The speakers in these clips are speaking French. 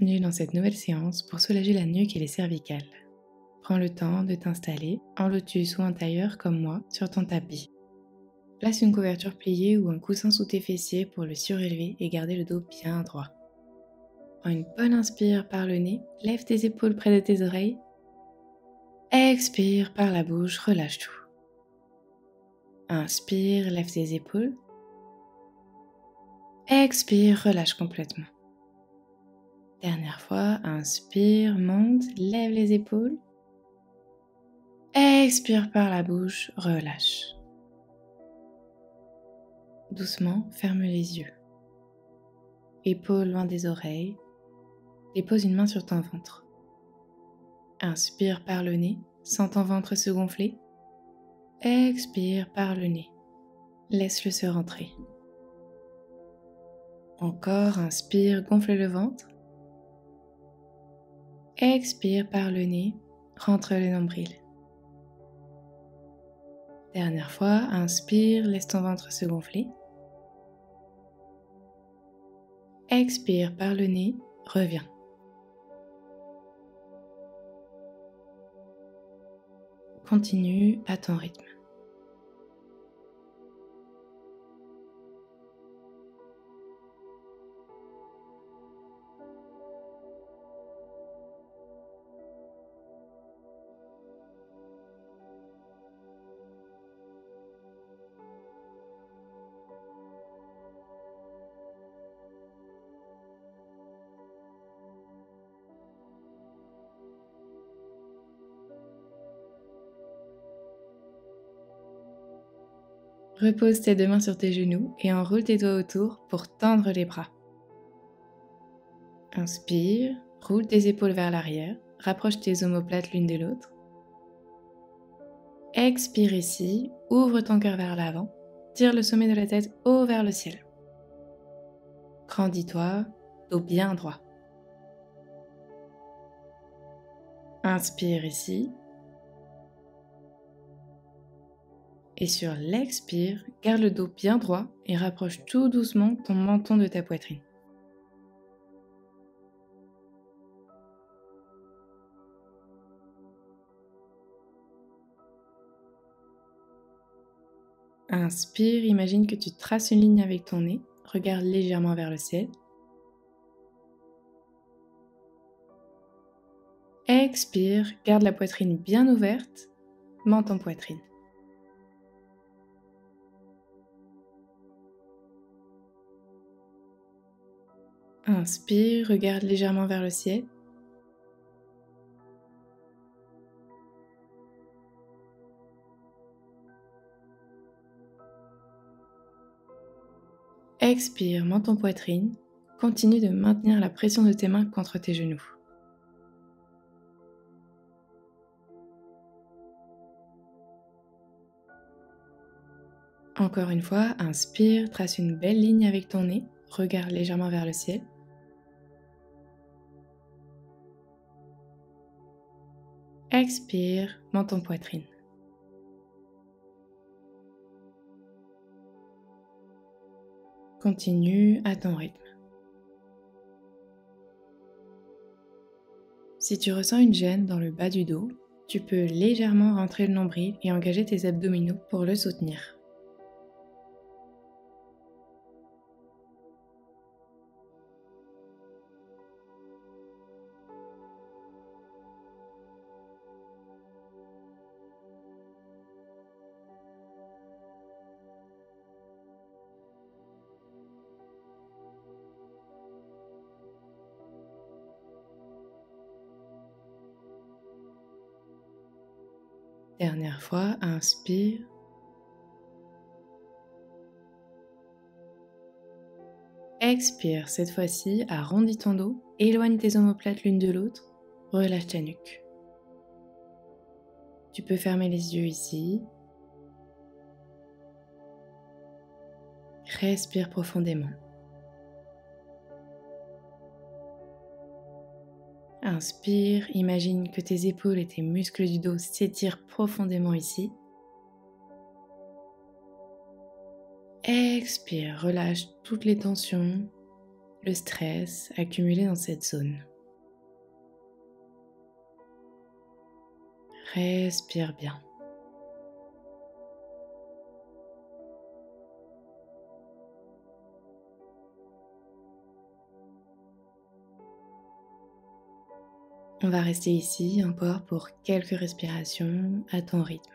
Bienvenue dans cette nouvelle séance pour soulager la nuque et les cervicales. Prends le temps de t'installer en lotus ou en tailleur comme moi sur ton tapis. Place une couverture pliée ou un coussin sous tes fessiers pour le surélever et garder le dos bien droit. Prends une bonne inspire par le nez, lève tes épaules près de tes oreilles. Expire par la bouche, relâche tout. Inspire, lève tes épaules. Expire, relâche complètement. Dernière fois, inspire, monte, lève les épaules. Expire par la bouche, relâche. Doucement, ferme les yeux. Épaules loin des oreilles. Dépose une main sur ton ventre. Inspire par le nez, sens ton ventre se gonfler. Expire par le nez. Laisse-le se rentrer. Encore, inspire, gonfle le ventre. Expire par le nez, rentre le nombril. Dernière fois, inspire, laisse ton ventre se gonfler. Expire par le nez, reviens. Continue à ton rythme. Repose tes deux mains sur tes genoux et enroule tes doigts autour pour tendre les bras. Inspire, roule tes épaules vers l'arrière, rapproche tes omoplates l'une de l'autre. Expire ici, ouvre ton cœur vers l'avant, tire le sommet de la tête haut vers le ciel. Grandis-toi, dos bien droit. Inspire ici. Et sur l'expire, garde le dos bien droit et rapproche tout doucement ton menton de ta poitrine. Inspire, imagine que tu traces une ligne avec ton nez, regarde légèrement vers le ciel. Expire, garde la poitrine bien ouverte, menton poitrine. Inspire, regarde légèrement vers le ciel. Expire, menton poitrine. Continue de maintenir la pression de tes mains contre tes genoux. Encore une fois, inspire, trace une belle ligne avec ton nez, regarde légèrement vers le ciel. Expire, menton poitrine. Continue à ton rythme. Si tu ressens une gêne dans le bas du dos, tu peux légèrement rentrer le nombril et engager tes abdominaux pour le soutenir. Dernière fois, inspire. Expire, cette fois-ci, arrondis ton dos, éloigne tes omoplates l'une de l'autre, relâche ta nuque. Tu peux fermer les yeux ici. Respire profondément. Inspire, imagine que tes épaules et tes muscles du dos s'étirent profondément ici. Expire, relâche toutes les tensions, le stress accumulé dans cette zone. Respire bien. On va rester ici encore pour quelques respirations à ton rythme.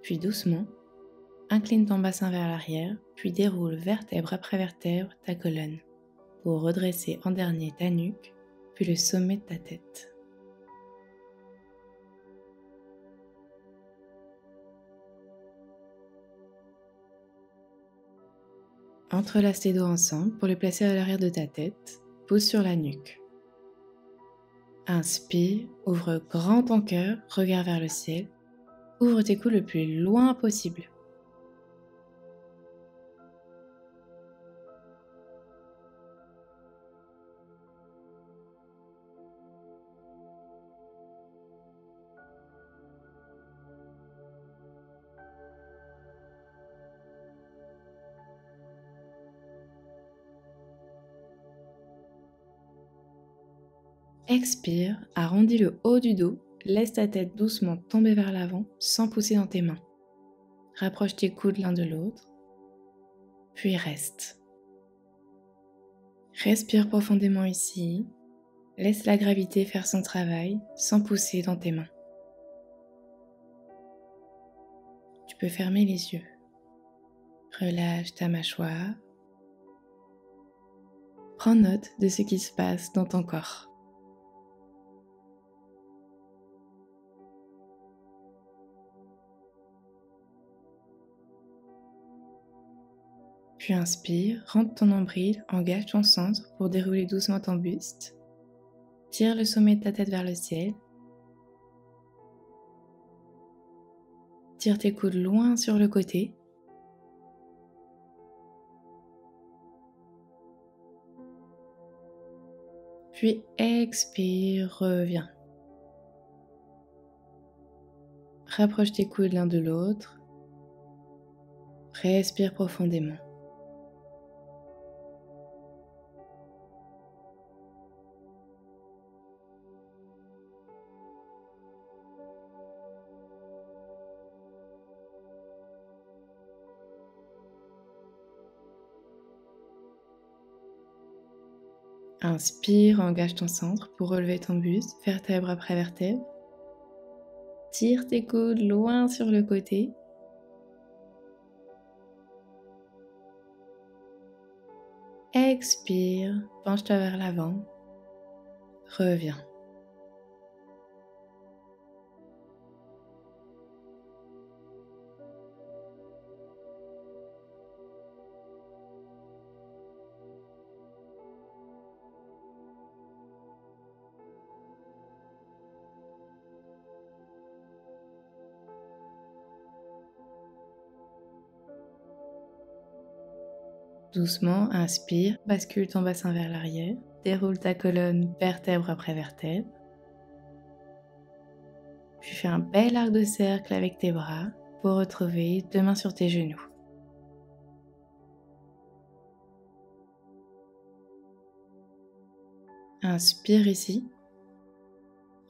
Puis doucement, incline ton bassin vers l'arrière, puis déroule vertèbre après vertèbre ta colonne pour redresser en dernier ta nuque, puis le sommet de ta tête. Entrelace tes doigts ensemble pour les placer à l'arrière de ta tête, pose sur la nuque. Inspire, ouvre grand ton cœur, regarde vers le ciel, ouvre tes coudes le plus loin possible. Expire, arrondis le haut du dos, laisse ta tête doucement tomber vers l'avant sans pousser dans tes mains. Rapproche tes coudes l'un de l'autre, puis reste. Respire profondément ici, laisse la gravité faire son travail sans pousser dans tes mains. Tu peux fermer les yeux. Relâche ta mâchoire. Prends note de ce qui se passe dans ton corps. Puis inspire, rentre ton nombril, engage ton centre pour dérouler doucement ton buste. Tire le sommet de ta tête vers le ciel. Tire tes coudes loin sur le côté. Puis expire, reviens. Rapproche tes coudes l'un de l'autre. Respire profondément. Inspire, engage ton centre pour relever ton buste, vertèbre après vertèbre. Tire tes coudes loin sur le côté. Expire, penche-toi vers l'avant. Reviens. Doucement, inspire, bascule ton bassin vers l'arrière, déroule ta colonne vertèbre après vertèbre. Puis fais un bel arc de cercle avec tes bras pour retrouver deux mains sur tes genoux. Inspire ici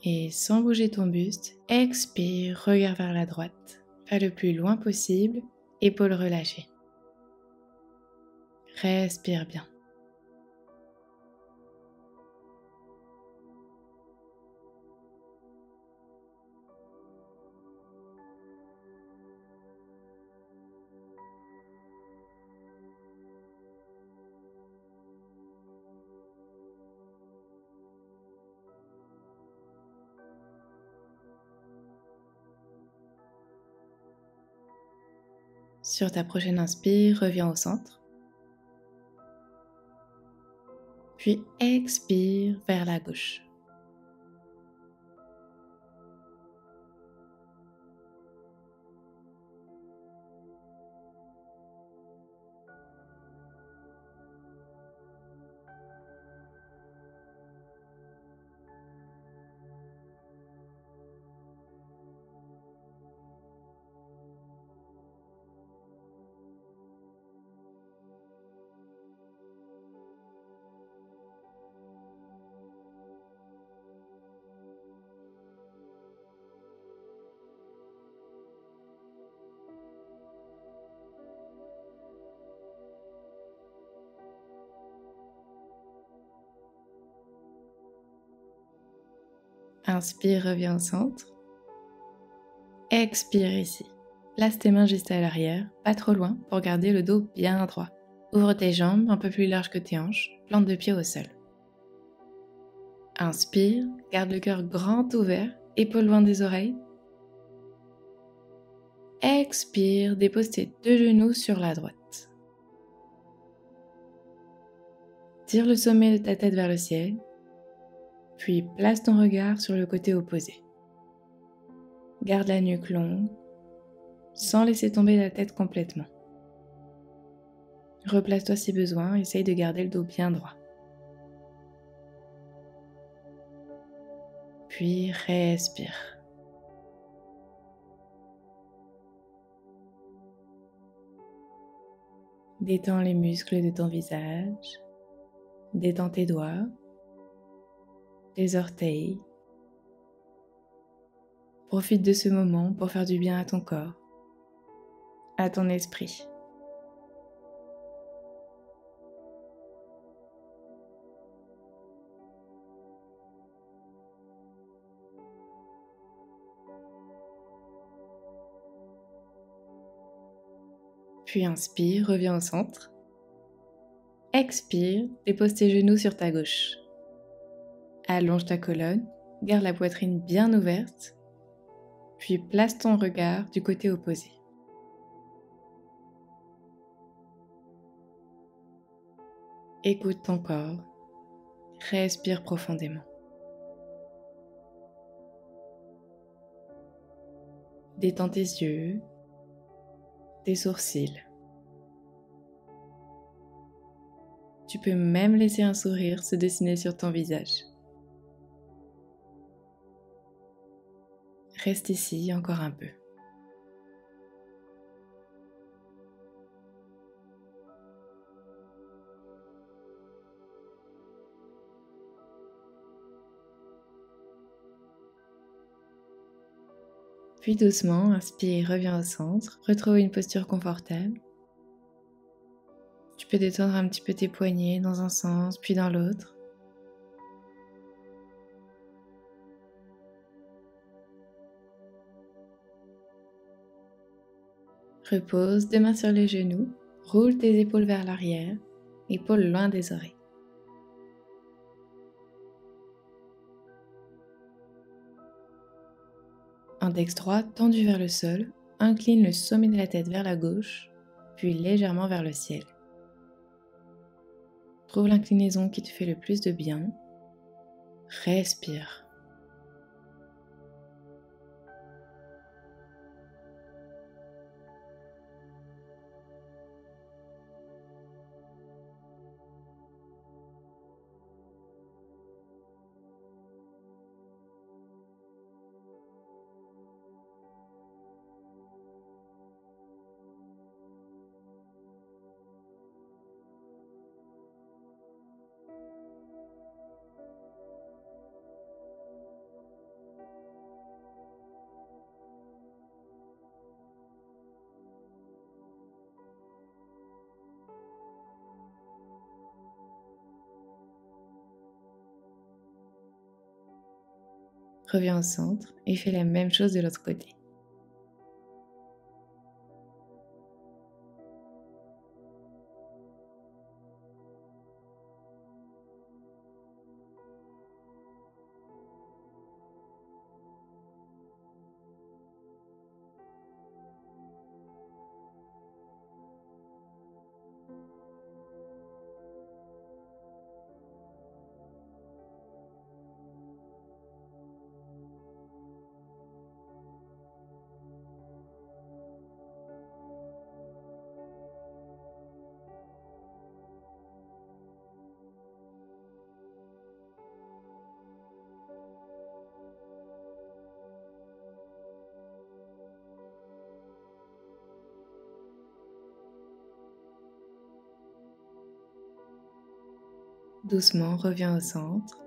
et sans bouger ton buste, expire, regarde vers la droite. Va le plus loin possible, épaules relâchées. Respire bien. Sur ta prochaine inspire, reviens au centre. Puis expire vers la gauche. Inspire, reviens au centre. Expire ici. Place tes mains juste à l'arrière, pas trop loin, pour garder le dos bien droit. Ouvre tes jambes un peu plus larges que tes hanches, plante de pied au sol. Inspire, garde le cœur grand ouvert, épaules loin des oreilles. Expire, dépose tes deux genoux sur la droite. Tire le sommet de ta tête vers le ciel, puis place ton regard sur le côté opposé. Garde la nuque longue, sans laisser tomber la tête complètement. Replace-toi si besoin, essaye de garder le dos bien droit. Puis respire. Détends les muscles de ton visage, détends tes doigts, tes orteils. Profite de ce moment pour faire du bien à ton corps, à ton esprit. Puis inspire, reviens au centre. Expire, dépose tes genoux sur ta gauche. Allonge ta colonne, garde la poitrine bien ouverte, puis place ton regard du côté opposé. Écoute ton corps, respire profondément. Détends tes yeux, tes sourcils. Tu peux même laisser un sourire se dessiner sur ton visage. Reste ici encore un peu. Puis doucement, inspire, reviens au centre, retrouve une posture confortable. Tu peux détendre un petit peu tes poignets dans un sens, puis dans l'autre. Repose, deux mains sur les genoux, roule tes épaules vers l'arrière, épaules loin des oreilles. Index droit tendu vers le sol, incline le sommet de la tête vers la gauche, puis légèrement vers le ciel. Trouve l'inclinaison qui te fait le plus de bien. Respire. Reviens au centre et fais la même chose de l'autre côté. Doucement, reviens au centre.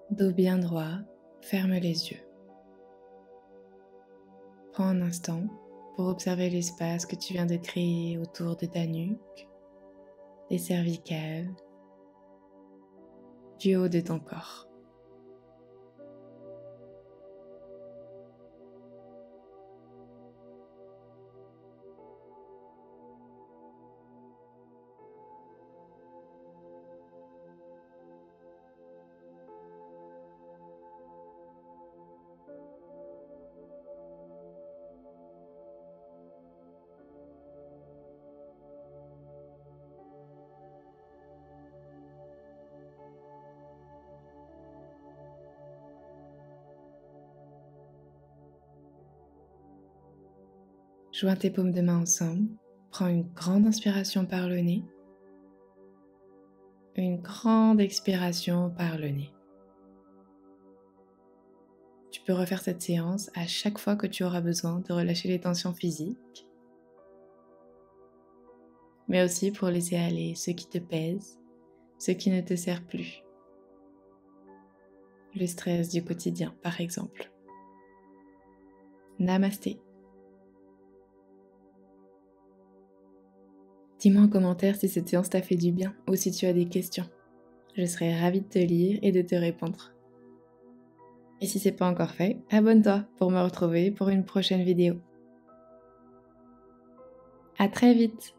Dos bien droit, ferme les yeux. Prends un instant pour observer l'espace que tu viens de créer autour de ta nuque, des cervicales, du haut de ton corps. Joins tes paumes de main ensemble, prends une grande inspiration par le nez, une grande expiration par le nez. Tu peux refaire cette séance à chaque fois que tu auras besoin de relâcher les tensions physiques, mais aussi pour laisser aller ce qui te pèse, ce qui ne te sert plus. Le stress du quotidien, par exemple. Namasté. Dis-moi en commentaire si cette séance t'a fait du bien ou si tu as des questions. Je serai ravie de te lire et de te répondre. Et si c'est pas encore fait, abonne-toi pour me retrouver pour une prochaine vidéo. À très vite!